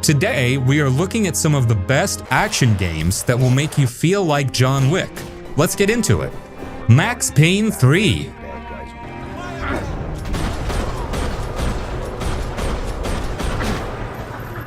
Today, we are looking at some of the best action games that will make you feel like John Wick. Let's get into it. Max Payne 3.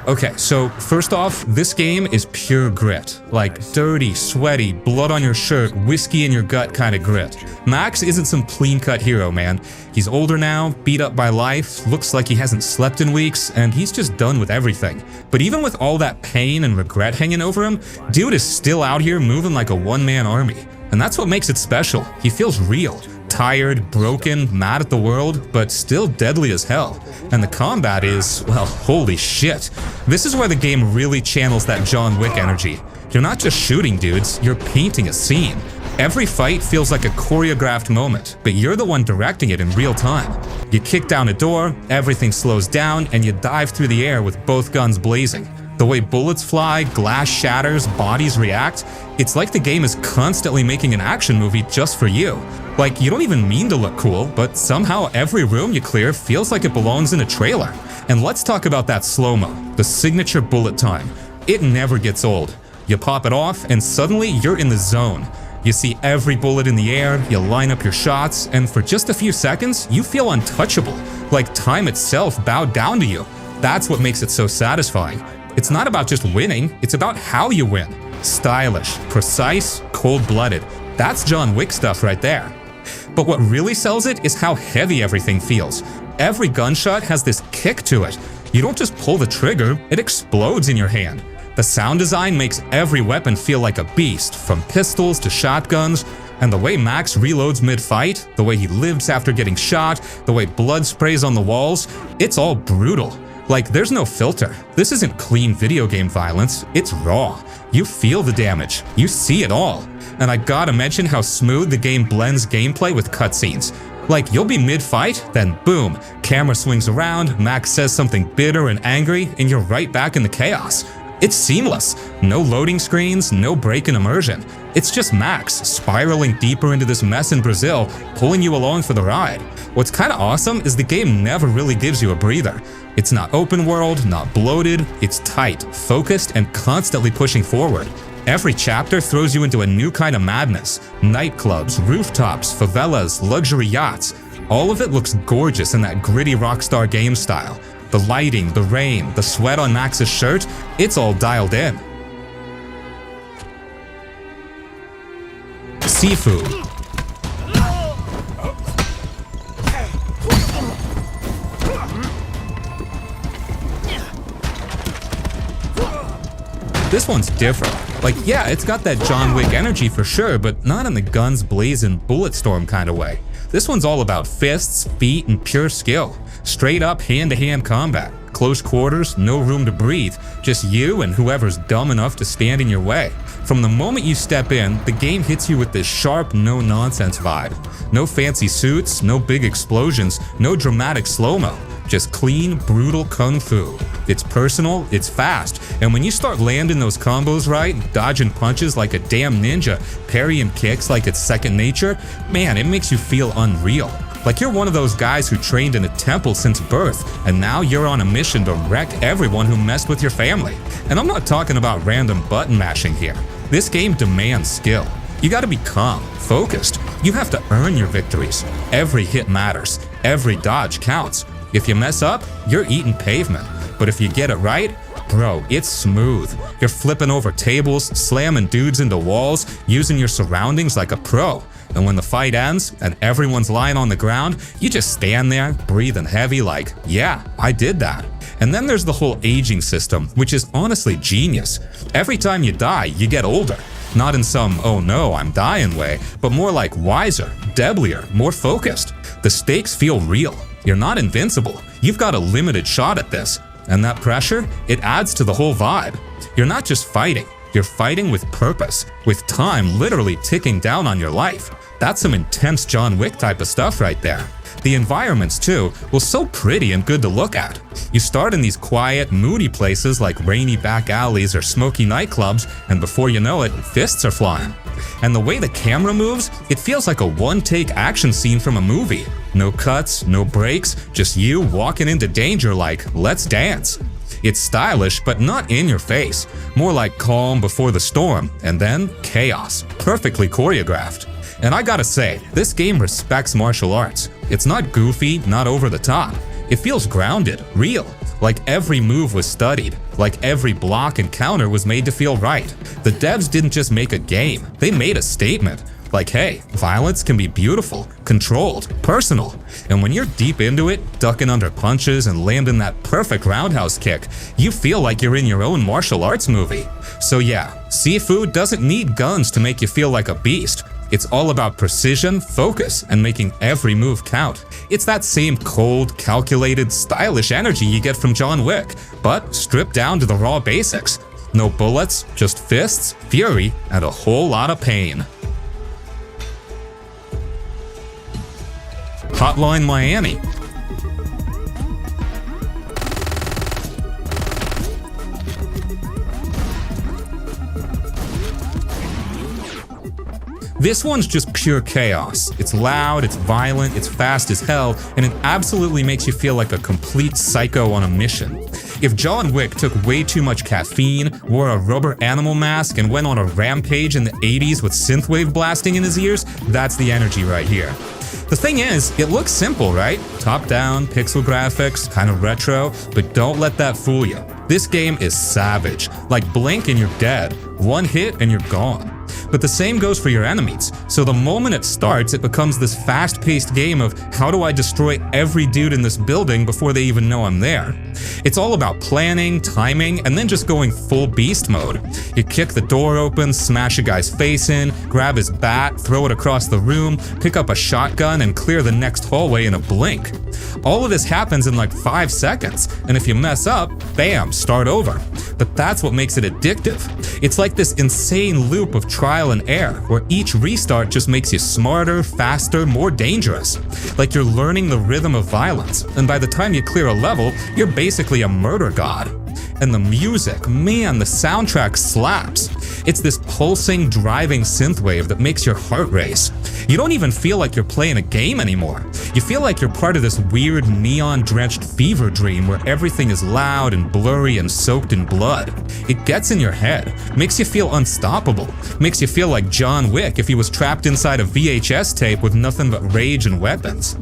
Okay, so first off, this game is pure grit. Like dirty, sweaty, blood on your shirt, whiskey in your gut kind of grit. Max isn't some clean-cut hero, man. He's older now, beat up by life, looks like he hasn't slept in weeks, and he's just done with everything. But even with all that pain and regret hanging over him, dude is still out here moving like a one-man army. And that's what makes it special. He feels real. Tired, broken, mad at the world, but still deadly as hell. And the combat is, well, holy shit. This is where the game really channels that John Wick energy. You're not just shooting dudes, you're painting a scene. Every fight feels like a choreographed moment, but you're the one directing it in real time. You kick down a door, everything slows down, and you dive through the air with both guns blazing. The way bullets fly, glass shatters, bodies react, it's like the game is constantly making an action movie just for you. Like, you don't even mean to look cool, but somehow every room you clear feels like it belongs in a trailer. And let's talk about that slow-mo, the signature bullet time. It never gets old. You pop it off, and suddenly you're in the zone. You see every bullet in the air, you line up your shots, and for just a few seconds, you feel untouchable, like time itself bowed down to you. That's what makes it so satisfying. It's not about just winning, it's about how you win. Stylish, precise, cold-blooded. That's John Wick stuff right there. But what really sells it is how heavy everything feels. Every gunshot has this kick to it. You don't just pull the trigger, it explodes in your hand. The sound design makes every weapon feel like a beast, from pistols to shotguns. And the way Max reloads mid-fight, the way he lives after getting shot, the way blood sprays on the walls, it's all brutal. Like, there's no filter. This isn't clean video game violence, it's raw. You feel the damage, you see it all. And I gotta mention how smooth the game blends gameplay with cutscenes. Like, you'll be mid-fight, then boom, camera swings around, Max says something bitter and angry, and you're right back in the chaos. It's seamless. No loading screens, no break in immersion. It's just Max spiraling deeper into this mess in Brazil, pulling you along for the ride. What's kinda awesome is the game never really gives you a breather. It's not open world, not bloated, it's tight, focused, and constantly pushing forward. Every chapter throws you into a new kind of madness. Nightclubs, rooftops, favelas, luxury yachts. All of it looks gorgeous in that gritty Rockstar game style. The lighting, the rain, the sweat on Max's shirt, it's all dialed in. Sifu. This one's different. Like, yeah, it's got that John Wick energy for sure, but not in the guns blazing bulletstorm kind of way. This one's all about fists, feet, and pure skill. Straight up hand-to-hand combat. Close quarters, no room to breathe. Just you and whoever's dumb enough to stand in your way. From the moment you step in, the game hits you with this sharp, no-nonsense vibe. No fancy suits, no big explosions, no dramatic slow-mo. Just clean, brutal kung fu. It's personal, it's fast, and when you start landing those combos right, dodging punches like a damn ninja, parrying kicks like it's second nature, man, it makes you feel unreal. Like you're one of those guys who trained in a temple since birth, and now you're on a mission to wreck everyone who messed with your family. And I'm not talking about random button mashing here. This game demands skill. You gotta be calm, focused. You have to earn your victories. Every hit matters. Every dodge counts. If you mess up, you're eating pavement. But if you get it right, bro, it's smooth. You're flipping over tables, slamming dudes into walls, using your surroundings like a pro. And when the fight ends and everyone's lying on the ground, you just stand there, breathing heavy like, yeah, I did that. And then there's the whole aging system, which is honestly genius. Every time you die, you get older. Not in some, oh no, I'm dying way, but more like wiser, deadlier, more focused. The stakes feel real. You're not invincible. You've got a limited shot at this. And that pressure, it adds to the whole vibe. You're not just fighting. You're fighting with purpose, with time literally ticking down on your life. That's some intense John Wick type of stuff right there. The environments too, well, so pretty and good to look at. You start in these quiet, moody places like rainy back alleys or smoky nightclubs, and before you know it, fists are flying. And the way the camera moves, it feels like a one-take action scene from a movie. No cuts, no breaks, just you walking into danger like, let's dance. It's stylish, but not in your face. More like calm before the storm, and then chaos. Perfectly choreographed. And I gotta say, this game respects martial arts. It's not goofy, not over the top. It feels grounded, real. Like every move was studied. Like every block and counter was made to feel right. The devs didn't just make a game, they made a statement. Like, hey, violence can be beautiful, controlled, personal. And when you're deep into it, ducking under punches and landing that perfect roundhouse kick, you feel like you're in your own martial arts movie. So yeah, Sifu doesn't need guns to make you feel like a beast. It's all about precision, focus, and making every move count. It's that same cold, calculated, stylish energy you get from John Wick, but stripped down to the raw basics. No bullets, just fists, fury, and a whole lot of pain. Hotline Miami. This one's just pure chaos. It's loud, it's violent, it's fast as hell, and it absolutely makes you feel like a complete psycho on a mission. If John Wick took way too much caffeine, wore a rubber animal mask, and went on a rampage in the 80s with synthwave blasting in his ears, that's the energy right here. The thing is, it looks simple, right? Top-down, pixel graphics, kind of retro, but don't let that fool you. This game is savage. Like blink and you're dead. One hit and you're gone. But the same goes for your enemies, so the moment it starts, it becomes this fast-paced game of how do I destroy every dude in this building before they even know I'm there. It's all about planning, timing, and then just going full beast mode. You kick the door open, smash a guy's face in, grab his bat, throw it across the room, pick up a shotgun, and clear the next hallway in a blink. All of this happens in like 5 seconds, and if you mess up, bam, start over. But that's what makes it addictive. It's like this insane loop of trial and error, where each restart just makes you smarter, faster, more dangerous. Like you're learning the rhythm of violence, and by the time you clear a level, you're basically a murder god. And the music, man, the soundtrack slaps. It's this pulsing, driving synthwave that makes your heart race. You don't even feel like you're playing a game anymore. You feel like you're part of this weird neon-drenched fever dream where everything is loud and blurry and soaked in blood. It gets in your head, makes you feel unstoppable, makes you feel like John Wick if he was trapped inside a VHS tape with nothing but rage and weapons.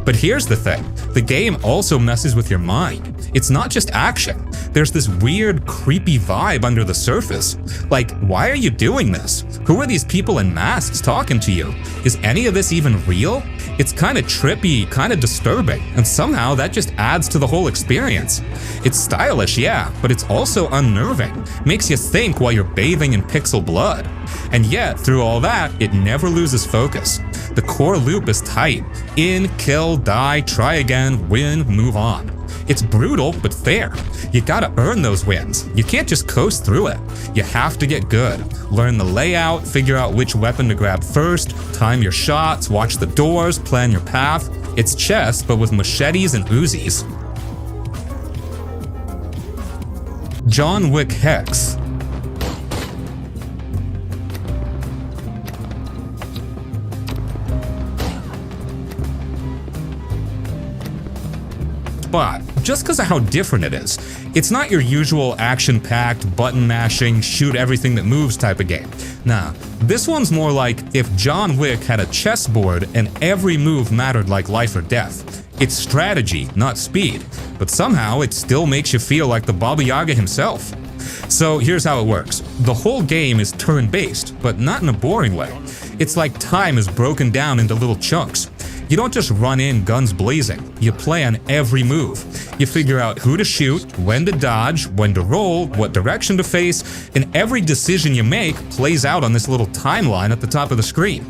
But here's the thing, the game also messes with your mind. It's not just action. There's this weird, creepy vibe under the surface. Like, why are you doing this? Who are these people in masks talking to you? Is any of this even real? It's kind of trippy, kind of disturbing, and somehow that just adds to the whole experience. It's stylish, yeah, but it's also unnerving. Makes you think while you're bathing in pixel blood. And yet, through all that, it never loses focus. The core loop is tight. In, kill, die, try again, win, move on. It's brutal, but fair. You gotta earn those wins. You can't just coast through it. You have to get good. Learn the layout, figure out which weapon to grab first, time your shots, watch the doors, plan your path. It's chess, but with machetes and Uzis. John Wick Hex. But just because of how different it is, it's not your usual action-packed, button-mashing, shoot everything that moves type of game. Nah, this one's more like if John Wick had a chessboard and every move mattered like life or death. It's strategy, not speed, but somehow it still makes you feel like the Baba Yaga himself. So here's how it works. The whole game is turn-based, but not in a boring way. It's like time is broken down into little chunks. You don't just run in guns blazing, you plan every move. You figure out who to shoot, when to dodge, when to roll, what direction to face, and every decision you make plays out on this little timeline at the top of the screen.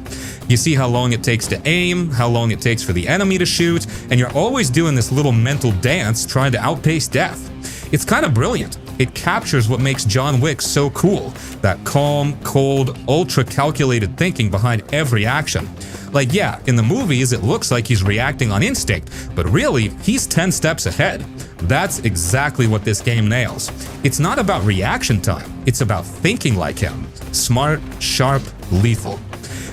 You see how long it takes to aim, how long it takes for the enemy to shoot, and you're always doing this little mental dance trying to outpace death. It's kind of brilliant. It captures what makes John Wick so cool, that calm, cold, ultra-calculated thinking behind every action. Like yeah, in the movies it looks like he's reacting on instinct, but really, he's 10 steps ahead. That's exactly what this game nails. It's not about reaction time, it's about thinking like him. Smart, sharp, lethal.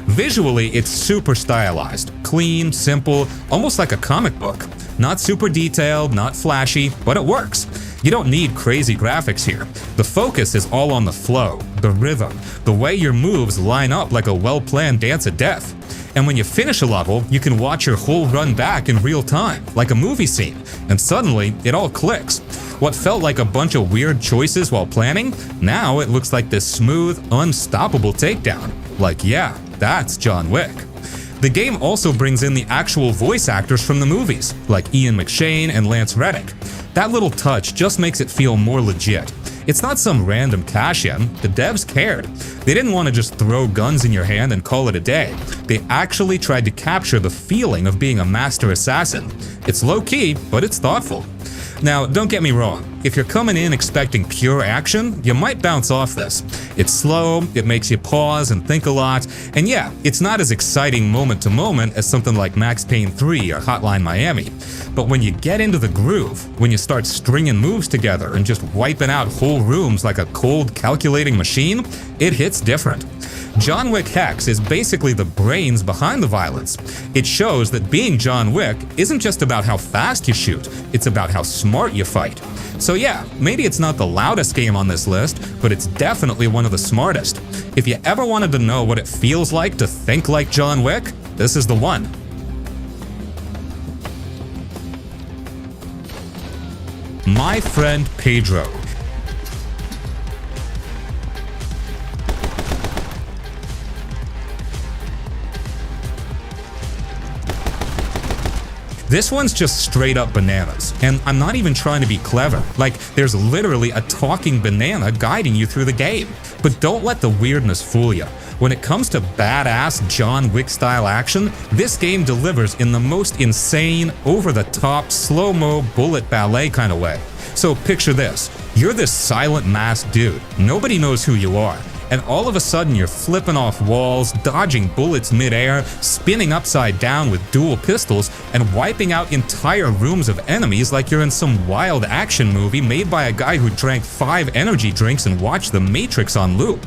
Visually, it's super stylized, clean, simple, almost like a comic book. Not super detailed, not flashy, but it works. You don't need crazy graphics here. The focus is all on the flow, the rhythm, the way your moves line up like a well-planned dance of death. And when you finish a level, you can watch your whole run back in real time, like a movie scene, and suddenly it all clicks. What felt like a bunch of weird choices while planning, now it looks like this smooth, unstoppable takedown. Like, yeah, that's John Wick. The game also brings in the actual voice actors from the movies, like Ian McShane and Lance Reddick. That little touch just makes it feel more legit. It's not some random cash-in. The devs cared. They didn't want to just throw guns in your hand and call it a day. They actually tried to capture the feeling of being a master assassin. It's low-key, but it's thoughtful. Now, don't get me wrong, if you're coming in expecting pure action, you might bounce off this. It's slow, it makes you pause and think a lot, and yeah, it's not as exciting moment to moment as something like Max Payne 3 or Hotline Miami. But when you get into the groove, when you start stringing moves together and just wiping out whole rooms like a cold, calculating machine, it hits different. John Wick Hex is basically the brains behind the violence. It shows that being John Wick isn't just about how fast you shoot, it's about how smart you fight. So yeah, maybe it's not the loudest game on this list, but it's definitely one of the smartest. If you ever wanted to know what it feels like to think like John Wick, this is the one. My Friend Pedro. This one's just straight up bananas, and I'm not even trying to be clever. Like, there's literally a talking banana guiding you through the game. But don't let the weirdness fool you. When it comes to badass John Wick style action, this game delivers in the most insane, over-the-top, slow-mo bullet ballet kind of way. So picture this. You're this silent masked dude. Nobody knows who you are. And all of a sudden you're flipping off walls, dodging bullets mid-air, spinning upside down with dual pistols, and wiping out entire rooms of enemies like you're in some wild action movie made by a guy who drank 5 energy drinks and watched The Matrix on loop.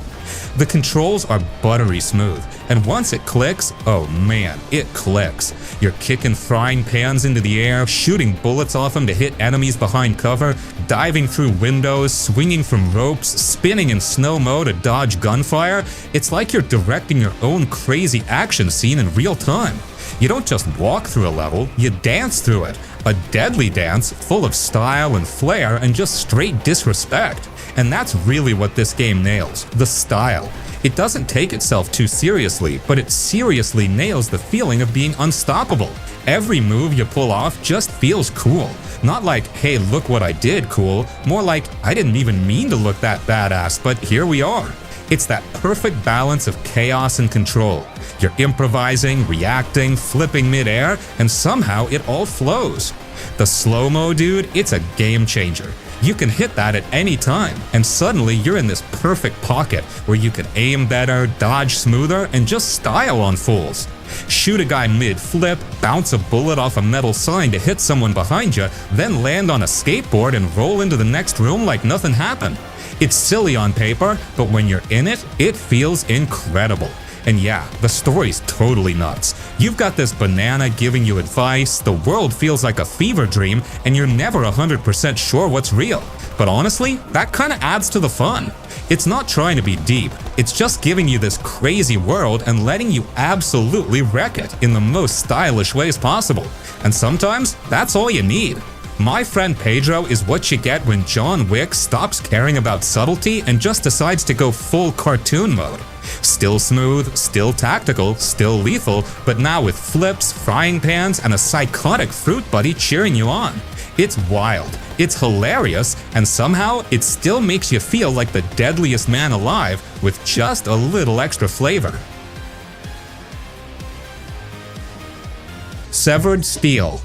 The controls are buttery smooth, and once it clicks, oh man, it clicks. You're kicking frying pans into the air, shooting bullets off them to hit enemies behind cover, diving through windows, swinging from ropes, spinning in snow-mo to dodge gunfire. It's like you're directing your own crazy action scene in real time. You don't just walk through a level, you dance through it. A deadly dance full of style and flair and just straight disrespect. And that's really what this game nails, the style. It doesn't take itself too seriously, but it seriously nails the feeling of being unstoppable. Every move you pull off just feels cool. Not like, hey, look what I did cool, more like, I didn't even mean to look that badass, but here we are. It's that perfect balance of chaos and control. You're improvising, reacting, flipping mid-air, and somehow it all flows. The slow-mo, dude, it's a game changer. You can hit that at any time, and suddenly you're in this perfect pocket where you can aim better, dodge smoother, and just style on fools. Shoot a guy mid-flip, bounce a bullet off a metal sign to hit someone behind you, then land on a skateboard and roll into the next room like nothing happened. It's silly on paper, but when you're in it, it feels incredible. And yeah, the story's totally nuts. You've got this banana giving you advice, the world feels like a fever dream, and you're never 100% sure what's real. But honestly, that kinda adds to the fun. It's not trying to be deep, it's just giving you this crazy world and letting you absolutely wreck it in the most stylish ways possible. And sometimes, that's all you need. My Friend Pedro is what you get when John Wick stops caring about subtlety and just decides to go full cartoon mode. Still smooth, still tactical, still lethal, but now with flips, frying pans, and a psychotic fruit buddy cheering you on. It's wild, it's hilarious, and somehow it still makes you feel like the deadliest man alive with just a little extra flavor. Severed Steel.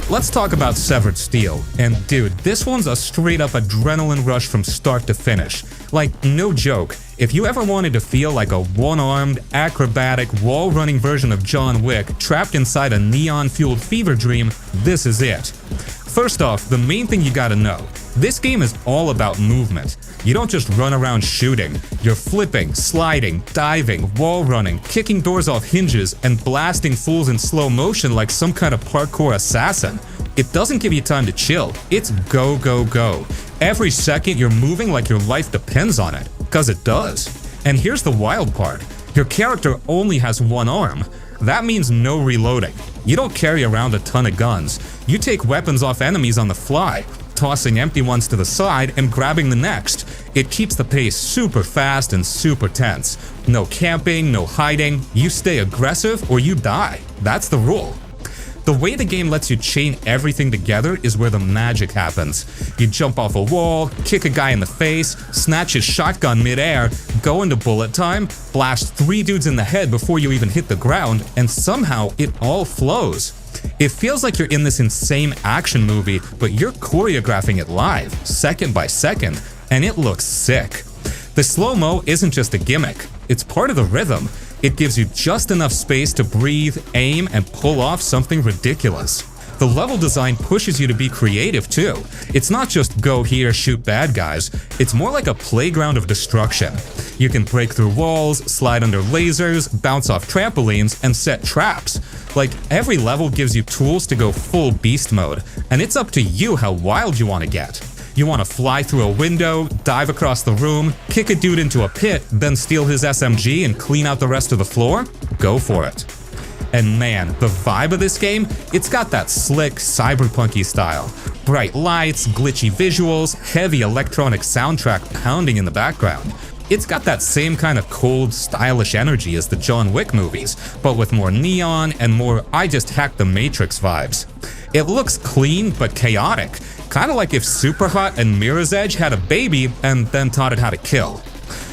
Let's talk about Severed Steel, and dude, this one's a straight up adrenaline rush from start to finish. Like, no joke, if you ever wanted to feel like a one-armed, acrobatic, wall-running version of John Wick trapped inside a neon-fueled fever dream, this is it. First off, the main thing you gotta know, This game is all about movement. You don't just run around shooting. You're flipping, sliding, diving, wall running, kicking doors off hinges, and blasting fools in slow motion like some kind of parkour assassin. It doesn't give you time to chill. It's go, go, go. Every second you're moving like your life depends on it. 'Cause it does. And here's the wild part. Your character only has one arm. That means no reloading. You don't carry around a ton of guns. You take weapons off enemies on the fly, tossing empty ones to the side and grabbing the next. It keeps the pace super fast and super tense. No camping, no hiding. You stay aggressive or you die. That's the rule. The way the game lets you chain everything together is where the magic happens. You jump off a wall, kick a guy in the face, snatch his shotgun mid-air, go into bullet time, blast 3 dudes in the head before you even hit the ground, and somehow it all flows. It feels like you're in this insane action movie, but you're choreographing it live, second by second, and it looks sick. The slow-mo isn't just a gimmick, it's part of the rhythm. It gives you just enough space to breathe, aim, and pull off something ridiculous. The level design pushes you to be creative too. It's not just go here, shoot bad guys. It's more like a playground of destruction. You can break through walls, slide under lasers, bounce off trampolines, and set traps. Like, every level gives you tools to go full beast mode, and it's up to you how wild you want to get. You want to fly through a window, dive across the room, kick a dude into a pit, then steal his SMG and clean out the rest of the floor? Go for it. And man, the vibe of this game, it's got that slick, cyberpunky style. Bright lights, glitchy visuals, heavy electronic soundtrack pounding in the background. It's got that same kind of cold, stylish energy as the John Wick movies, but with more neon and more I just hacked the Matrix vibes. It looks clean but chaotic, kind of like if Superhot and Mirror's Edge had a baby and then taught it how to kill.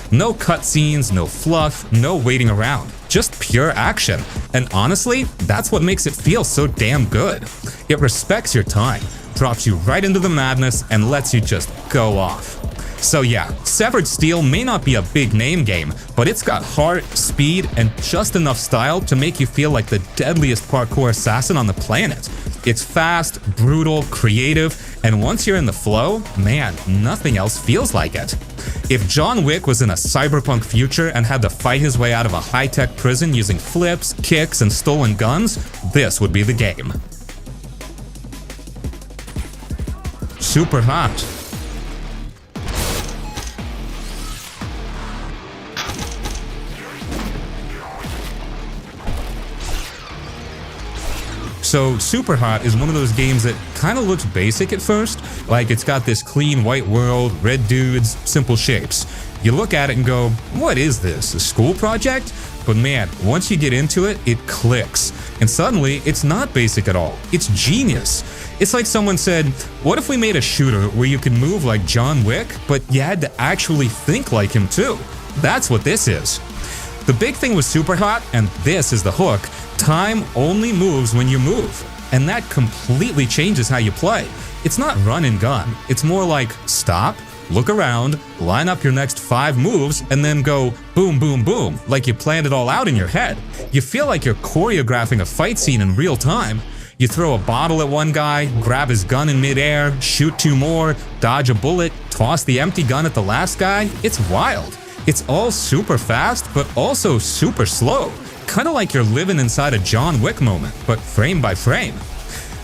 No cutscenes, no fluff, no waiting around, just pure action. And honestly, that's what makes it feel so damn good. It respects your time, drops you right into the madness, and lets you just go off. So yeah, Severed Steel may not be a big name game, but it's got heart, speed, and just enough style to make you feel like the deadliest parkour assassin on the planet. It's fast, brutal, creative, and once you're in the flow, man, nothing else feels like it. If John Wick was in a cyberpunk future and had to fight his way out of a high-tech prison using flips, kicks, and stolen guns, this would be the game. Superhot. So Superhot is one of those games that kind of looks basic at first, like it's got this clean white world, red dudes, simple shapes. You look at it and go, what is this, a school project? But man, once you get into it, it clicks. And suddenly, it's not basic at all, it's genius. It's like someone said, what if we made a shooter where you can move like John Wick, but you had to actually think like him too? That's what this is. The big thing with Superhot, and this is the hook, time only moves when you move, and that completely changes how you play. It's not run and gun, it's more like stop, look around, line up your next 5 moves, and then go boom, boom, boom, like you planned it all out in your head. You feel like you're choreographing a fight scene in real time. You throw a bottle at one guy, grab his gun in midair, shoot 2 more, dodge a bullet, toss the empty gun at the last guy. It's wild. It's all super fast, but also super slow. Kind of like you're living inside a John Wick moment, but frame by frame.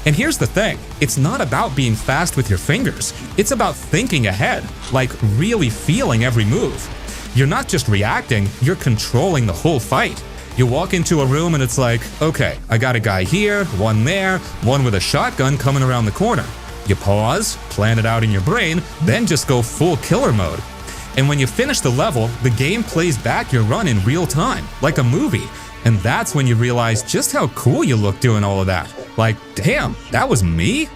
And here's the thing, it's not about being fast with your fingers, it's about thinking ahead, like really feeling every move. You're not just reacting, you're controlling the whole fight. You walk into a room and it's like, okay, I got a guy here, one there, one with a shotgun coming around the corner. You pause, plan it out in your brain, then just go full killer mode. And when you finish the level, the game plays back your run in real time, like a movie. And that's when you realize just how cool you look doing all of that. Like, damn, that was me?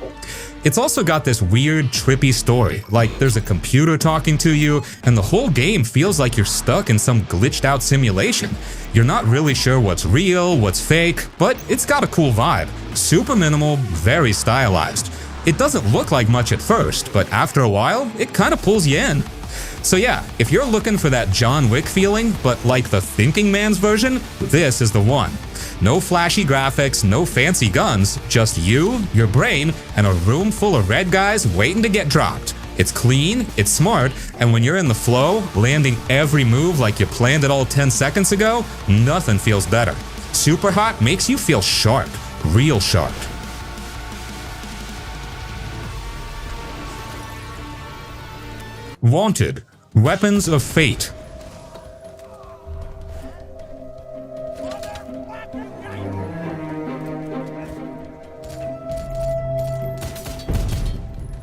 It's also got this weird, trippy story, like there's a computer talking to you, and the whole game feels like you're stuck in some glitched out simulation. You're not really sure what's real, what's fake, but it's got a cool vibe. Super minimal, very stylized. It doesn't look like much at first, but after a while, it kind of pulls you in. So yeah, if you're looking for that John Wick feeling, but like the thinking man's version, this is the one. No flashy graphics, no fancy guns, just you, your brain, and a room full of red guys waiting to get dropped. It's clean, it's smart, and when you're in the flow, landing every move like you planned it all 10 seconds ago, nothing feels better. Superhot makes you feel sharp, real sharp. Wanted, Weapons of Fate.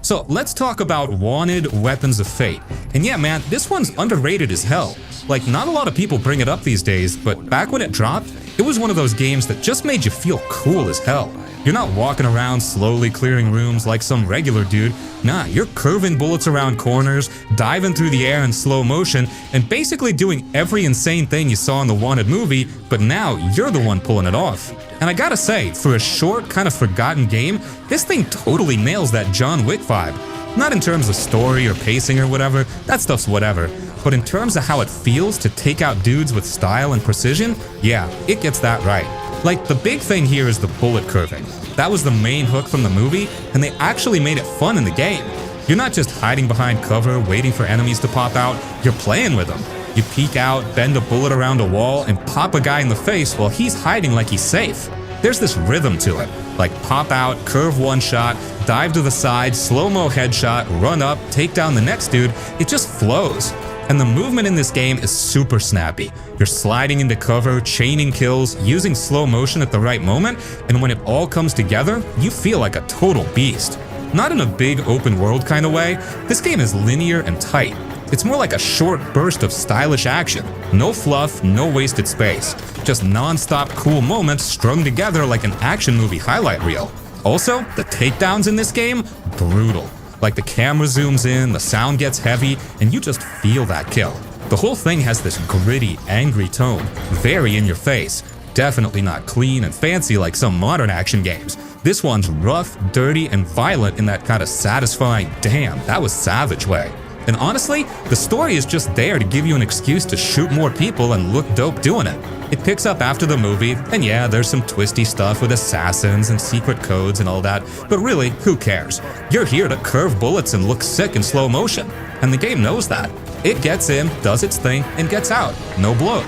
So let's talk about Wanted, Weapons of Fate. And yeah, man, this one's underrated as hell. Like, not a lot of people bring it up these days, but back when it dropped, it was one of those games that just made you feel cool as hell. You're not walking around slowly clearing rooms like some regular dude. Nah, you're curving bullets around corners, diving through the air in slow motion, and basically doing every insane thing you saw in the Wanted movie, but now you're the one pulling it off. And I gotta say, for a short, kind of forgotten game, this thing totally nails that John Wick vibe. Not in terms of story or pacing or whatever, that stuff's whatever, but in terms of how it feels to take out dudes with style and precision, yeah, it gets that right. Like, the big thing here is the bullet curving. That was the main hook from the movie, and they actually made it fun in the game. You're not just hiding behind cover, waiting for enemies to pop out, you're playing with them. You peek out, bend a bullet around a wall, and pop a guy in the face while he's hiding like he's safe. There's this rhythm to it, like pop out, curve one shot, dive to the side, slow-mo headshot, run up, take down the next dude. It just flows. And the movement in this game is super snappy. You're sliding into cover, chaining kills, using slow motion at the right moment, and when it all comes together, you feel like a total beast. Not in a big open world kind of way, this game is linear and tight. It's more like a short burst of stylish action. No fluff, no wasted space. Just non-stop cool moments strung together like an action movie highlight reel. Also, the takedowns in this game, brutal. Like, the camera zooms in, the sound gets heavy, and you just feel that kill. The whole thing has this gritty, angry tone, very in your face. Definitely not clean and fancy like some modern action games. This one's rough, dirty, and violent in that kind of satisfying, damn, that was savage way. And honestly, the story is just there to give you an excuse to shoot more people and look dope doing it. It picks up after the movie, and yeah, there's some twisty stuff with assassins and secret codes and all that, but really, who cares? You're here to curve bullets and look sick in slow motion, and the game knows that. It gets in, does its thing, and gets out. No bloat.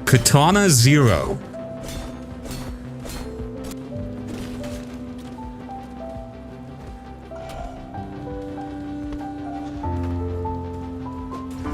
Katana ZERO.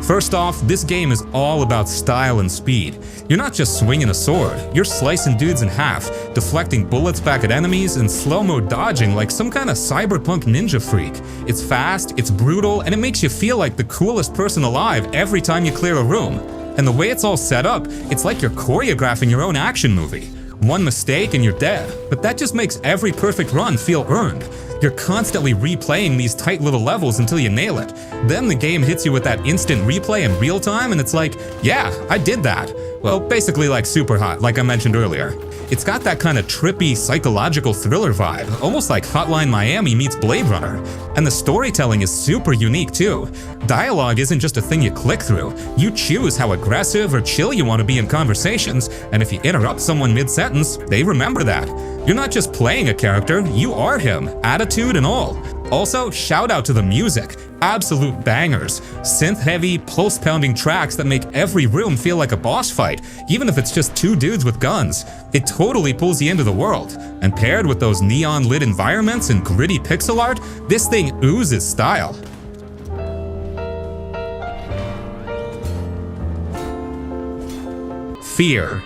First off, this game is all about style and speed. You're not just swinging a sword, you're slicing dudes in half, deflecting bullets back at enemies, and slow-mo dodging like some kind of cyberpunk ninja freak. It's fast, it's brutal, and it makes you feel like the coolest person alive every time you clear a room. And the way it's all set up, it's like you're choreographing your own action movie. One mistake and you're dead, but that just makes every perfect run feel earned. You're constantly replaying these tight little levels until you nail it. Then the game hits you with that instant replay in real time, and it's like, yeah, I did that. Well, basically like Superhot, like I mentioned earlier. It's got that kind of trippy psychological thriller vibe, almost like Hotline Miami meets Blade Runner. And the storytelling is super unique too. Dialogue isn't just a thing you click through. You choose how aggressive or chill you want to be in conversations, and if you interrupt someone mid-sentence, they remember that. You're not just playing a character, you are him, attitude and all. Also, shout out to the music. Absolute bangers. Synth-heavy, pulse-pounding tracks that make every room feel like a boss fight, even if it's just two dudes with guns. It totally pulls you into the world. And paired with those neon-lit environments and gritty pixel art, this thing oozes style. F.E.A.R.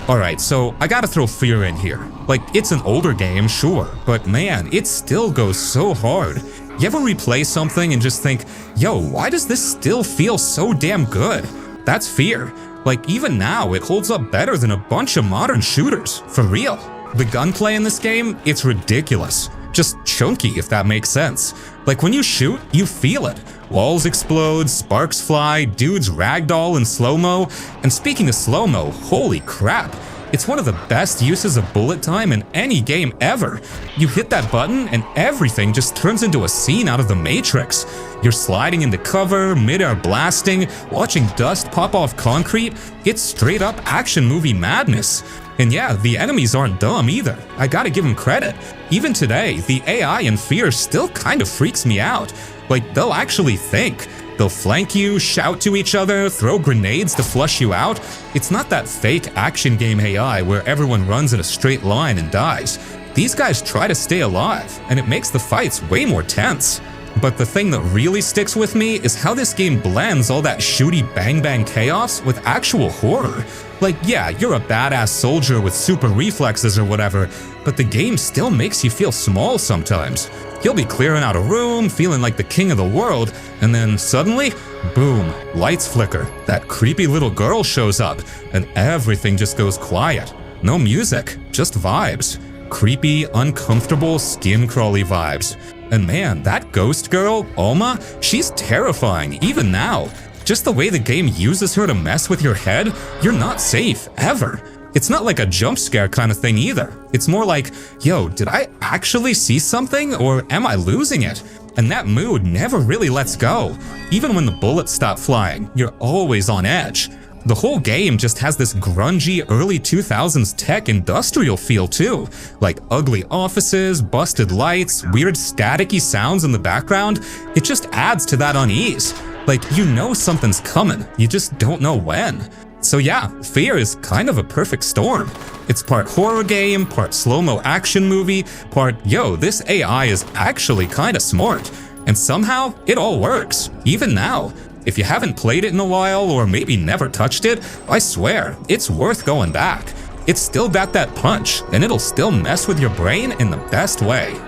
Alright, so I gotta throw F.E.A.R in here. Like, it's an older game, sure, but man, it still goes so hard. You ever replay something and just think, yo, why does this still feel so damn good? That's F.E.A.R. Like, even now, it holds up better than a bunch of modern shooters, for real. The gunplay in this game, it's ridiculous. Just chunky, if that makes sense. Like, when you shoot, you feel it. Walls explode, sparks fly, dudes ragdoll in slow-mo. And speaking of slow-mo, holy crap. It's one of the best uses of bullet time in any game ever. You hit that button and everything just turns into a scene out of the Matrix. You're sliding into cover, mid-air blasting, watching dust pop off concrete. It's straight up action movie madness. And yeah, the enemies aren't dumb either. I gotta give them credit. Even today, the AI in F.E.A.R still kind of freaks me out. Like, they'll actually think. They'll flank you, shout to each other, throw grenades to flush you out. It's not that fake action game AI where everyone runs in a straight line and dies. These guys try to stay alive, and it makes the fights way more tense. But the thing that really sticks with me is how this game blends all that shooty bang-bang chaos with actual horror. Like, yeah, you're a badass soldier with super reflexes or whatever, but the game still makes you feel small sometimes. You'll be clearing out a room, feeling like the king of the world, and then suddenly, boom, lights flicker, that creepy little girl shows up, and everything just goes quiet. No music, just vibes. Creepy, uncomfortable, skin-crawly vibes. And man, that ghost girl, Alma, she's terrifying, even now. Just the way the game uses her to mess with your head, you're not safe, ever. It's not like a jump scare kind of thing either. It's more like, yo, did I actually see something, or am I losing it? And that mood never really lets go. Even when the bullets stop flying, you're always on edge. The whole game just has this grungy early 2000s tech industrial feel too. Like ugly offices, busted lights, weird staticky sounds in the background. It just adds to that unease. Like, you know something's coming, you just don't know when. So yeah, F.E.A.R is kind of a perfect storm. It's part horror game, part slow-mo action movie, part, yo, this AI is actually kinda smart. And somehow, it all works, even now. If you haven't played it in a while, or maybe never touched it, I swear, it's worth going back. It's still got that punch, and it'll still mess with your brain in the best way.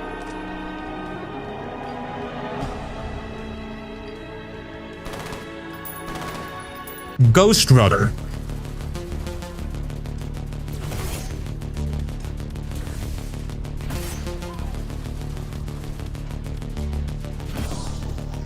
Ghostrunner.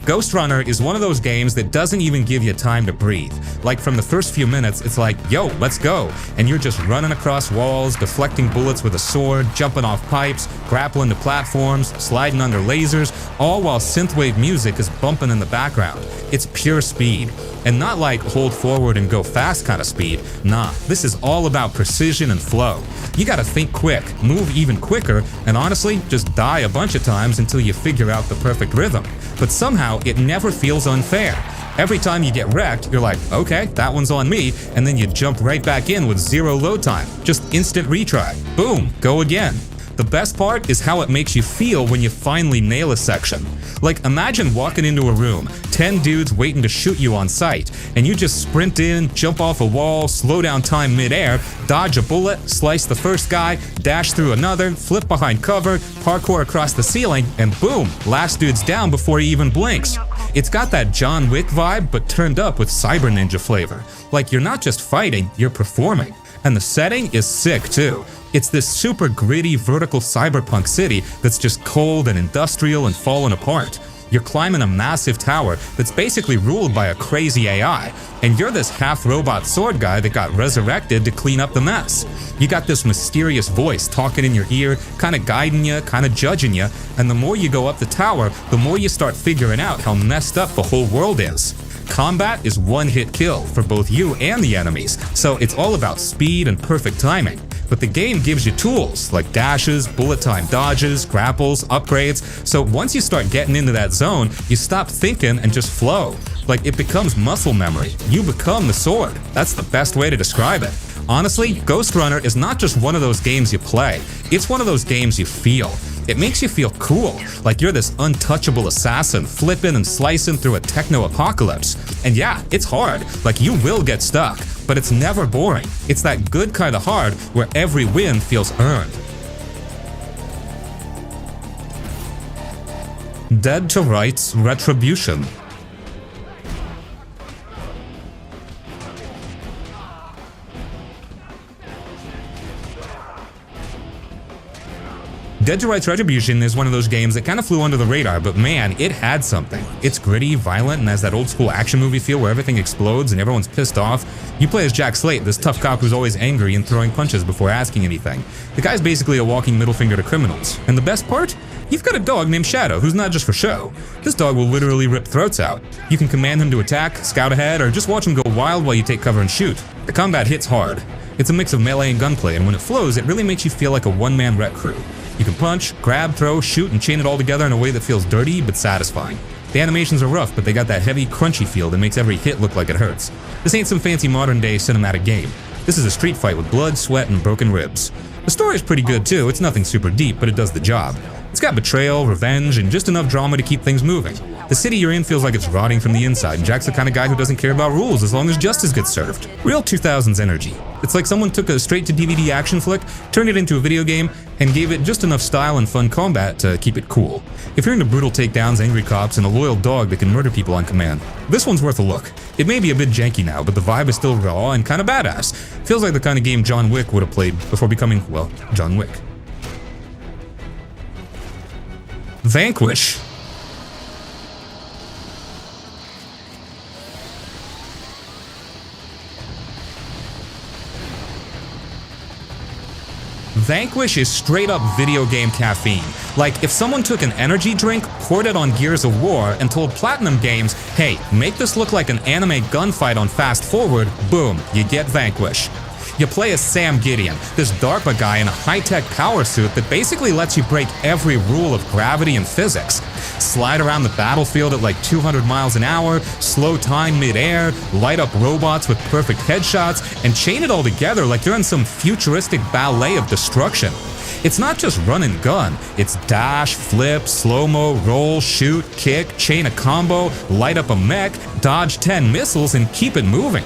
Ghostrunner is one of those games that doesn't even give you time to breathe. Like, from the first few minutes, it's like, yo, let's go. And you're just running across walls, deflecting bullets with a sword, jumping off pipes, grappling to platforms, sliding under lasers, all while synthwave music is bumping in the background. It's pure speed. And not like hold forward and go fast kind of speed. Nah, this is all about precision and flow. You gotta think quick, move even quicker, and honestly, just die a bunch of times until you figure out the perfect rhythm. But somehow, it never feels unfair. Every time you get wrecked, you're like, okay, that one's on me, and then you jump right back in with zero load time. Just instant retry. Boom, go again. The best part is how it makes you feel when you finally nail a section. Like, imagine walking into a room, 10 dudes waiting to shoot you on sight, and you just sprint in, jump off a wall, slow down time mid-air, dodge a bullet, slice the first guy, dash through another, flip behind cover, parkour across the ceiling, and boom, last dude's down before he even blinks. It's got that John Wick vibe, but turned up with Cyber Ninja flavor. Like, you're not just fighting, you're performing. And the setting is sick too. It's this super gritty vertical cyberpunk city that's just cold and industrial and falling apart. You're climbing a massive tower that's basically ruled by a crazy AI, and you're this half-robot sword guy that got resurrected to clean up the mess. You got this mysterious voice talking in your ear, kinda guiding you, kinda judging you, and the more you go up the tower, the more you start figuring out how messed up the whole world is. Combat is one-hit kill for both you and the enemies, so it's all about speed and perfect timing. But the game gives you tools like dashes, bullet time dodges, grapples, upgrades, so once you start getting into that zone, you stop thinking and just flow. Like, it becomes muscle memory. You become the sword. That's the best way to describe it. Honestly, Ghostrunner is not just one of those games you play, it's one of those games you feel. It makes you feel cool, like you're this untouchable assassin flipping and slicing through a techno-apocalypse. And yeah, it's hard, like you will get stuck, but it's never boring. It's that good kind of hard where every win feels earned. Dead to Rights Retribution. Dead to Rights Retribution is one of those games that kind of flew under the radar, but man, it had something. It's gritty, violent, and has that old school action movie feel where everything explodes and everyone's pissed off. You play as Jack Slate, this tough cop who's always angry and throwing punches before asking anything. The guy's basically a walking middle finger to criminals. And the best part? You've got a dog named Shadow who's not just for show. This dog will literally rip throats out. You can command him to attack, scout ahead, or just watch him go wild while you take cover and shoot. The combat hits hard. It's a mix of melee and gunplay, and when it flows, it really makes you feel like a one-man rec crew. You can punch, grab, throw, shoot, and chain it all together in a way that feels dirty but satisfying. The animations are rough, but they got that heavy, crunchy feel that makes every hit look like it hurts. This ain't some fancy modern-day cinematic game. This is a street fight with blood, sweat, and broken ribs. The story is pretty good too. It's nothing super deep, but it does the job. It's got betrayal, revenge, and just enough drama to keep things moving. The city you're in feels like it's rotting from the inside, and Jack's the kind of guy who doesn't care about rules as long as justice gets served. Real 2000s energy. It's like someone took a straight-to-DVD action flick, turned it into a video game, and gave it just enough style and fun combat to keep it cool. If you're into brutal takedowns, angry cops, and a loyal dog that can murder people on command, this one's worth a look. It may be a bit janky now, but the vibe is still raw and kind of badass. Feels like the kind of game John Wick would have played before becoming, well, John Wick. Vanquish. Vanquish is straight up video game caffeine. Like, if someone took an energy drink, poured it on Gears of War, and told Platinum Games, hey, make this look like an anime gunfight on Fast Forward, boom, you get Vanquish. You play as Sam Gideon, this DARPA guy in a high-tech power suit that basically lets you break every rule of gravity and physics. Slide around the battlefield at like 200 miles an hour, slow time mid-air, light up robots with perfect headshots, and chain it all together like you're in some futuristic ballet of destruction. It's not just run and gun, it's dash, flip, slow-mo, roll, shoot, kick, chain a combo, light up a mech, dodge 10 missiles, and keep it moving.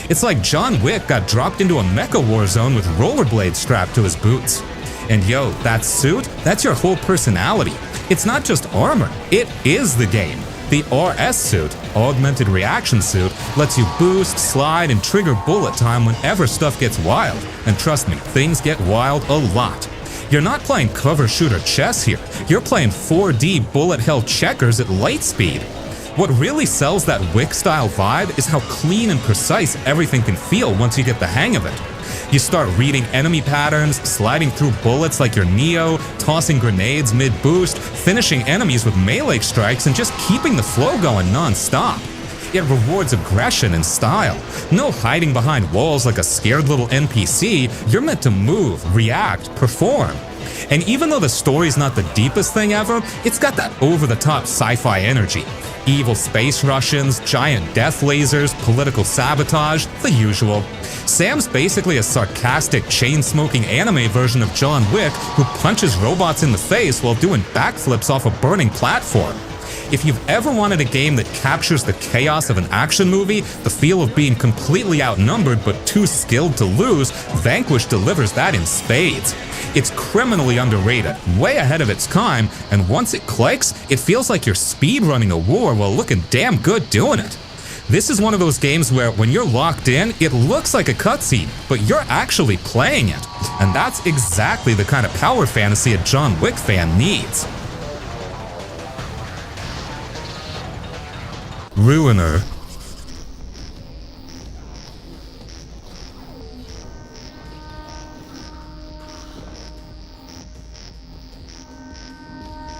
It's like John Wick got dropped into a mecha war zone with rollerblades strapped to his boots. And yo, that suit, that's your whole personality. It's not just armor, it is the game. The RS suit, Augmented Reaction Suit, lets you boost, slide, and trigger bullet time whenever stuff gets wild. And trust me, things get wild a lot. You're not playing cover shooter chess here, you're playing 4D bullet hell checkers at light speed. What really sells that Wick-style vibe is how clean and precise everything can feel once you get the hang of it. You start reading enemy patterns, sliding through bullets like you're Neo, tossing grenades mid-boost, finishing enemies with melee strikes, and just keeping the flow going non-stop. It rewards aggression and style. No hiding behind walls like a scared little NPC, you're meant to move, react, perform. And even though the story's not the deepest thing ever, it's got that over-the-top sci-fi energy. Evil space Russians, giant death lasers, political sabotage, the usual. Sam's basically a sarcastic, chain-smoking anime version of John Wick who punches robots in the face while doing backflips off a burning platform. If you've ever wanted a game that captures the chaos of an action movie, the feel of being completely outnumbered but too skilled to lose, Vanquish delivers that in spades. It's criminally underrated, way ahead of its time, and once it clicks, it feels like you're speedrunning a war while looking damn good doing it. This is one of those games where when you're locked in, it looks like a cutscene, but you're actually playing it. And that's exactly the kind of power fantasy a John Wick fan needs. Ruiner.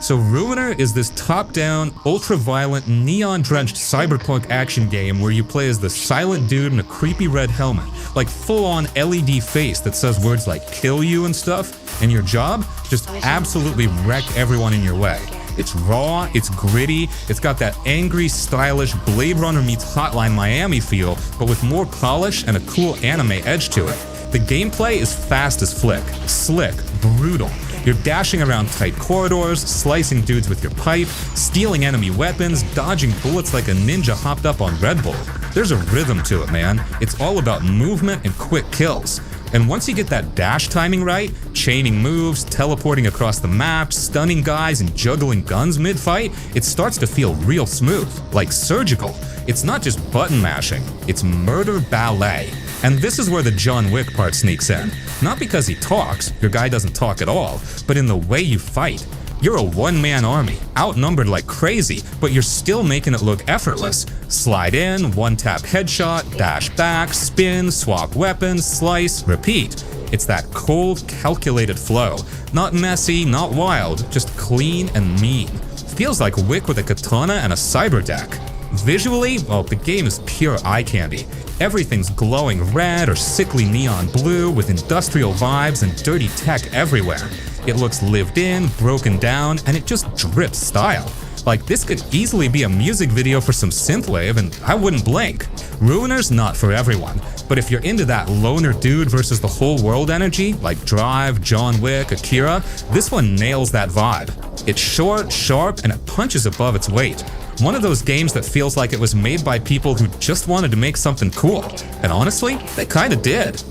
So Ruiner is this top-down, ultra-violent, neon-drenched cyberpunk action game where you play as the silent dude in a creepy red helmet, like full-on LED face that says words like kill you and stuff, and your job? Just absolutely wreck everyone in your way. It's raw, it's gritty, it's got that angry, stylish Blade Runner meets Hotline Miami feel, but with more polish and a cool anime edge to it. The gameplay is fast as flick, slick, brutal. You're dashing around tight corridors, slicing dudes with your pipe, stealing enemy weapons, dodging bullets like a ninja hopped up on Red Bull. There's a rhythm to it, man. It's all about movement and quick kills. And once you get that dash timing right, chaining moves, teleporting across the map, stunning guys, and juggling guns mid-fight, it starts to feel real smooth, like surgical. It's not just button mashing, it's murder ballet. And this is where the John Wick part sneaks in. Not because he talks, your guy doesn't talk at all, but in the way you fight. You're a one-man army, outnumbered like crazy, but you're still making it look effortless. Slide in, one-tap headshot, dash back, spin, swap weapons, slice, repeat. It's that cold, calculated flow. Not messy, not wild, just clean and mean. Feels like Wick with a katana and a cyber deck. Visually, well, the game is pure eye candy. Everything's glowing red or sickly neon blue with industrial vibes and dirty tech everywhere. It looks lived in, broken down, and it just drips style. Like, this could easily be a music video for some synthwave, and I wouldn't blink. Ruiner's not for everyone, but if you're into that loner dude versus the whole world energy, like Drive, John Wick, Akira, this one nails that vibe. It's short, sharp, and it punches above its weight. One of those games that feels like it was made by people who just wanted to make something cool. And honestly, they kinda did.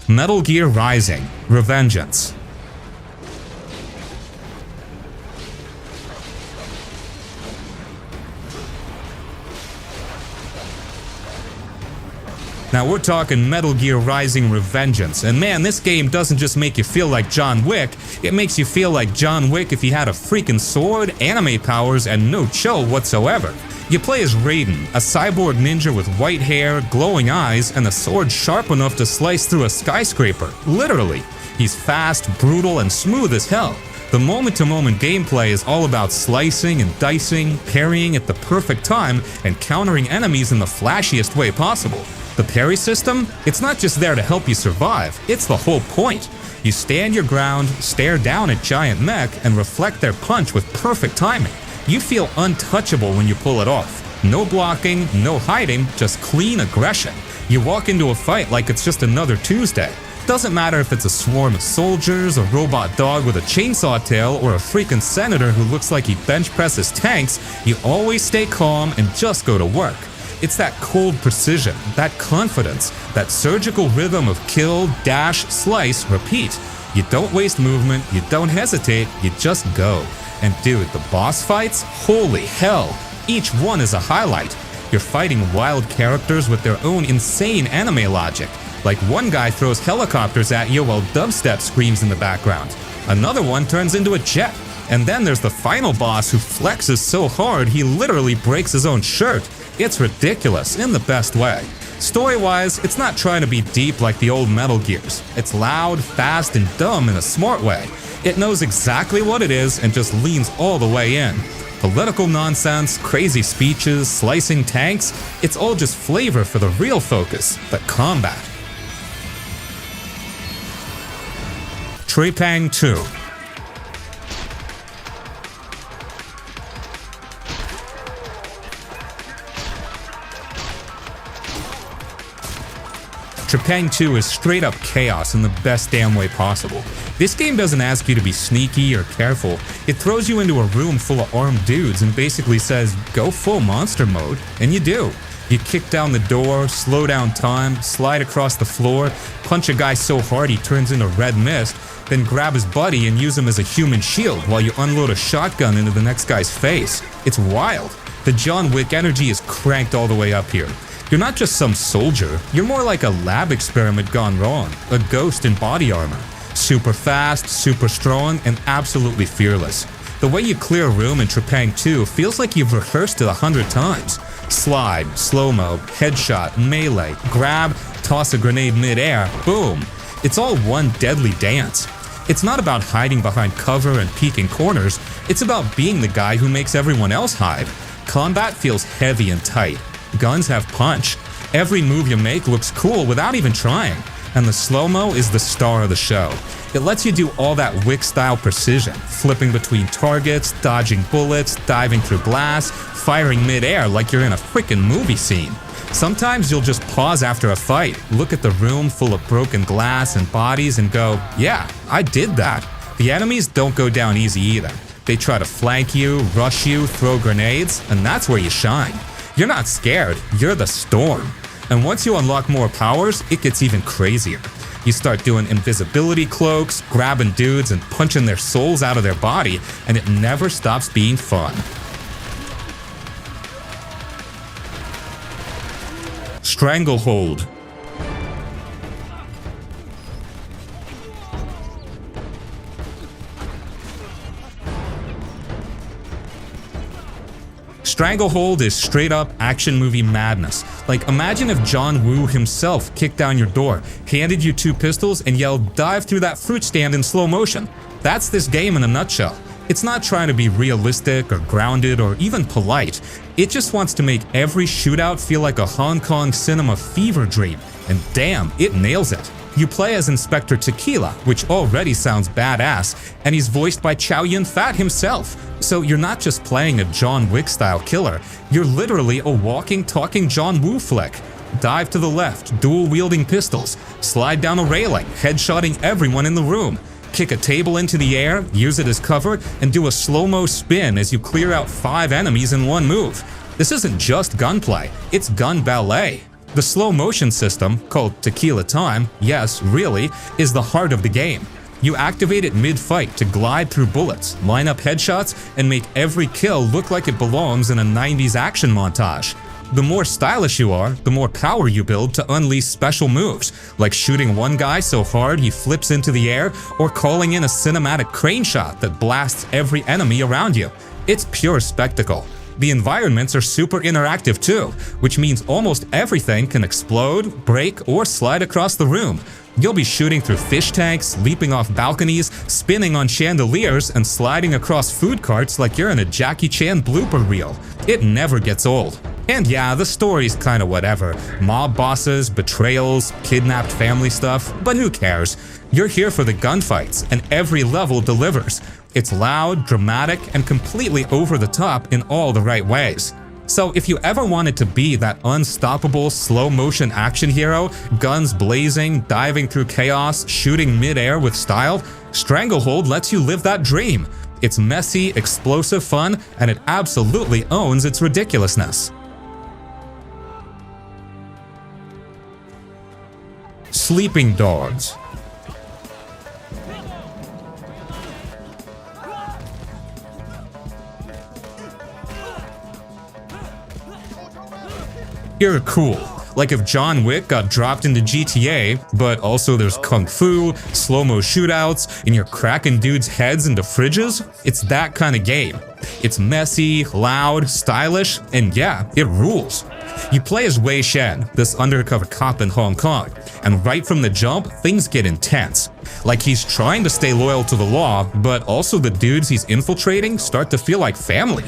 Metal Gear Rising: Revengeance. Now we're talking Metal Gear Rising: Revengeance, and man, this game doesn't just make you feel like John Wick, it makes you feel like John Wick if he had a freaking sword, anime powers, and no chill whatsoever. You play as Raiden, a cyborg ninja with white hair, glowing eyes, and a sword sharp enough to slice through a skyscraper, literally. He's fast, brutal, and smooth as hell. The moment-to-moment gameplay is all about slicing and dicing, parrying at the perfect time, and countering enemies in the flashiest way possible. The parry system? It's not just there to help you survive, it's the whole point. You stand your ground, stare down at giant mech, and reflect their punch with perfect timing. You feel untouchable when you pull it off. No blocking, no hiding, just clean aggression. You walk into a fight like it's just another Tuesday. Doesn't matter if it's a swarm of soldiers, a robot dog with a chainsaw tail, or a freaking senator who looks like he bench presses tanks, you always stay calm and just go to work. It's that cold precision, that confidence, that surgical rhythm of kill, dash, slice, repeat. You don't waste movement, you don't hesitate, you just go. And dude, the boss fights? Holy hell! Each one is a highlight. You're fighting wild characters with their own insane anime logic. Like one guy throws helicopters at you while dubstep screams in the background. Another one turns into a jet. And then there's the final boss who flexes so hard he literally breaks his own shirt. It's ridiculous in the best way. Story-wise, it's not trying to be deep like the old Metal Gears. It's loud, fast, and dumb in a smart way. It knows exactly what it is and just leans all the way in. Political nonsense, crazy speeches, slicing tanks, it's all just flavor for the real focus, the combat. Trepang 2. Trepang 2 is straight up chaos in the best damn way possible. This game doesn't ask you to be sneaky or careful, it throws you into a room full of armed dudes and basically says, go full monster mode, and you do. You kick down the door, slow down time, slide across the floor, punch a guy so hard he turns into red mist, then grab his buddy and use him as a human shield while you unload a shotgun into the next guy's face. It's wild. The John Wick energy is cranked all the way up here. You're not just some soldier, you're more like a lab experiment gone wrong, a ghost in body armor. Super fast, super strong, and absolutely fearless. The way you clear a room in Trepang 2 feels like you've rehearsed it 100 times. Slide, slow-mo, headshot, melee, grab, toss a grenade mid-air, boom. It's all one deadly dance. It's not about hiding behind cover and peeking corners, it's about being the guy who makes everyone else hide. Combat feels heavy and tight. Guns have punch. Every move you make looks cool without even trying. And the slow-mo is the star of the show. It lets you do all that Wick-style precision, flipping between targets, dodging bullets, diving through glass, firing mid-air like you're in a freaking movie scene. Sometimes you'll just pause after a fight, look at the room full of broken glass and bodies and go, yeah, I did that. The enemies don't go down easy either. They try to flank you, rush you, throw grenades, and that's where you shine. You're not scared, you're the storm. And once you unlock more powers, it gets even crazier. You start doing invisibility cloaks, grabbing dudes and punching their souls out of their body, and it never stops being fun. Stranglehold. Stranglehold is straight up action movie madness. Like, imagine if John Woo himself kicked down your door, handed you 2 pistols, and yelled, "Dive through that fruit stand in slow motion." That's this game in a nutshell. It's not trying to be realistic or grounded or even polite. It just wants to make every shootout feel like a Hong Kong cinema fever dream. And damn, it nails it. You play as Inspector Tequila, which already sounds badass, and he's voiced by Chow Yun-fat himself. So you're not just playing a John Wick-style killer, you're literally a walking, talking John Woo flick. Dive to the left, dual-wielding pistols, slide down a railing, headshotting everyone in the room, kick a table into the air, use it as cover, and do a slow-mo spin as you clear out 5 enemies in one move. This isn't just gunplay, it's gun ballet. The slow motion system, called Tequila Time, yes, really, is the heart of the game. You activate it mid-fight to glide through bullets, line up headshots, and make every kill look like it belongs in a 90s action montage. The more stylish you are, the more power you build to unleash special moves, like shooting one guy so hard he flips into the air, or calling in a cinematic crane shot that blasts every enemy around you. It's pure spectacle. The environments are super interactive too, which means almost everything can explode, break, or slide across the room. You'll be shooting through fish tanks, leaping off balconies, spinning on chandeliers, and sliding across food carts like you're in a Jackie Chan blooper reel. It never gets old. And yeah, the story's kinda whatever. Mob bosses, betrayals, kidnapped family stuff, but who cares? You're here for the gunfights, and every level delivers. It's loud, dramatic, and completely over the top in all the right ways. So if you ever wanted to be that unstoppable slow-motion action hero, guns blazing, diving through chaos, shooting mid-air with style, Stranglehold lets you live that dream. It's messy, explosive fun, and it absolutely owns its ridiculousness. Sleeping Dogs. You're cool. Like if John Wick got dropped into GTA, but also there's kung fu, slow-mo shootouts, and you're cracking dudes' heads into fridges, it's that kind of game. It's messy, loud, stylish, and yeah, it rules. You play as Wei Shen, this undercover cop in Hong Kong, and right from the jump, things get intense. Like he's trying to stay loyal to the law, but also the dudes he's infiltrating start to feel like family.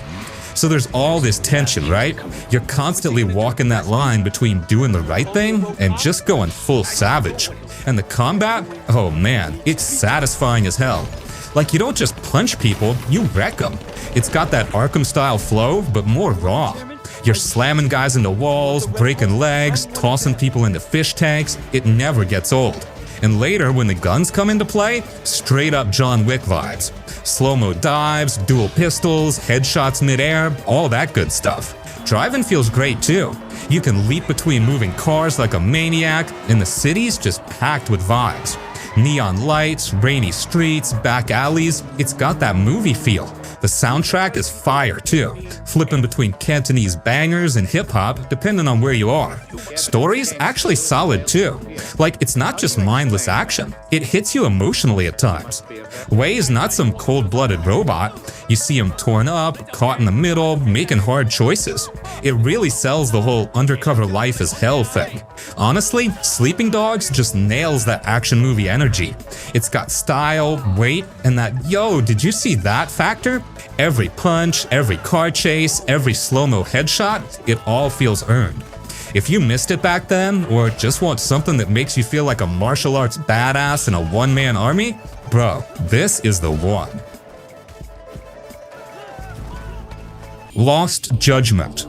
So there's all this tension, right? You're constantly walking that line between doing the right thing and just going full savage. And the combat? Oh man, it's satisfying as hell. Like you don't just punch people, you wreck them. It's got that Arkham-style flow, but more raw. You're slamming guys into walls, breaking legs, tossing people into fish tanks. It never gets old. And later, when the guns come into play, straight up John Wick vibes. Slow-mo dives, dual pistols, headshots mid-air, all that good stuff. Driving feels great too. You can leap between moving cars like a maniac, and the city's just packed with vibes. Neon lights, rainy streets, back alleys, it's got that movie feel. The soundtrack is fire too, flipping between Cantonese bangers and hip-hop depending on where you are. Story's actually solid too. Like, it's not just mindless action, it hits you emotionally at times. Wei is not some cold-blooded robot. You see him torn up, caught in the middle, making hard choices. It really sells the whole undercover life is hell thing. Honestly, Sleeping Dogs just nails that action movie energy. It's got style, weight, and that "yo, did you see that" factor. Every punch, every car chase, every slow-mo headshot, it all feels earned. If you missed it back then, or just want something that makes you feel like a martial arts badass in a one-man army, bro, this is the one. Lost Judgment.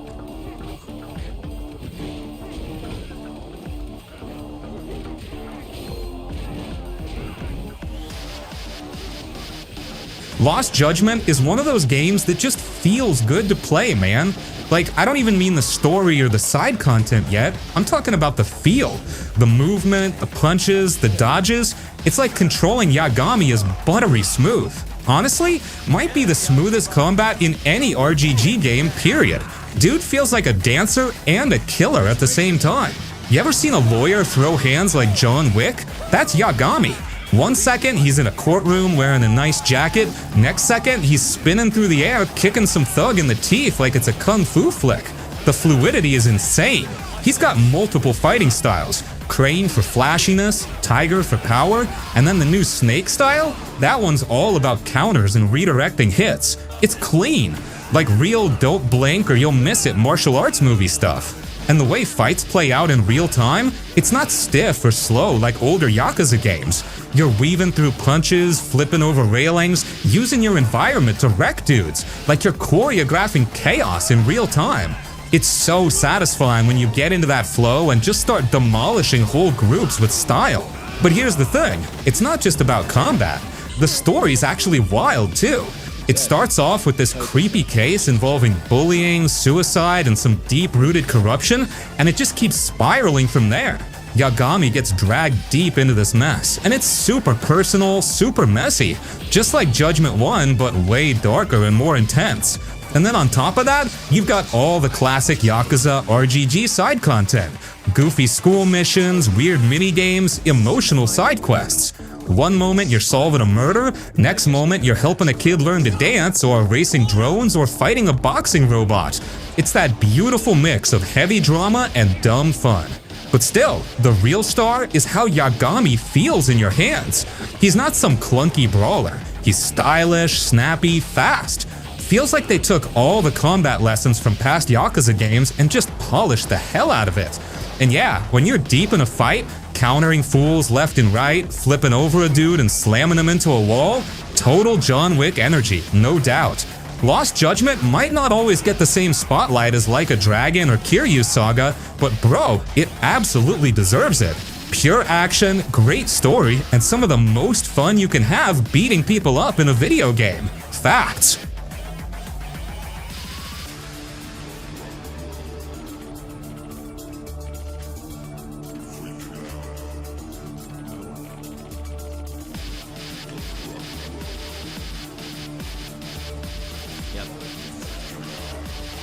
Lost Judgment is one of those games that just feels good to play, man. Like, I don't even mean the story or the side content yet, I'm talking about the feel. The movement, the punches, the dodges. It's like controlling Yagami is buttery smooth. Honestly, might be the smoothest combat in any RGG game, period. Dude feels like a dancer and a killer at the same time. You ever seen a lawyer throw hands like John Wick? That's Yagami. 1 second, he's in a courtroom wearing a nice jacket. Next second, he's spinning through the air, kicking some thug in the teeth like it's a kung fu flick. The fluidity is insane. He's got multiple fighting styles. Crane for flashiness, Tiger for power, and then the new Snake style? That one's all about counters and redirecting hits. It's clean. Like real don't blink or you'll miss it martial arts movie stuff. And the way fights play out in real time, it's not stiff or slow like older Yakuza games. You're weaving through punches, flipping over railings, using your environment to wreck dudes, like you're choreographing chaos in real time. It's so satisfying when you get into that flow and just start demolishing whole groups with style. But here's the thing, it's not just about combat. The story's actually wild too. It starts off with this creepy case involving bullying, suicide, and some deep-rooted corruption, and it just keeps spiraling from there. Yagami gets dragged deep into this mess, and it's super personal, super messy, just like Judgment 1, but way darker and more intense. And then on top of that, you've got all the classic Yakuza RGG side content. Goofy school missions, weird minigames, emotional side quests. One moment you're solving a murder, next moment you're helping a kid learn to dance or racing drones or fighting a boxing robot. It's that beautiful mix of heavy drama and dumb fun. But still, the real star is how Yagami feels in your hands. He's not some clunky brawler. He's stylish, snappy, fast. Feels like they took all the combat lessons from past Yakuza games and just polished the hell out of it. And yeah, when you're deep in a fight, countering fools left and right, flipping over a dude and slamming him into a wall, total John Wick energy, no doubt. Lost Judgment might not always get the same spotlight as Like a Dragon or Kiryu Saga, but bro, it absolutely deserves it. Pure action, great story, and some of the most fun you can have beating people up in a video game. Facts.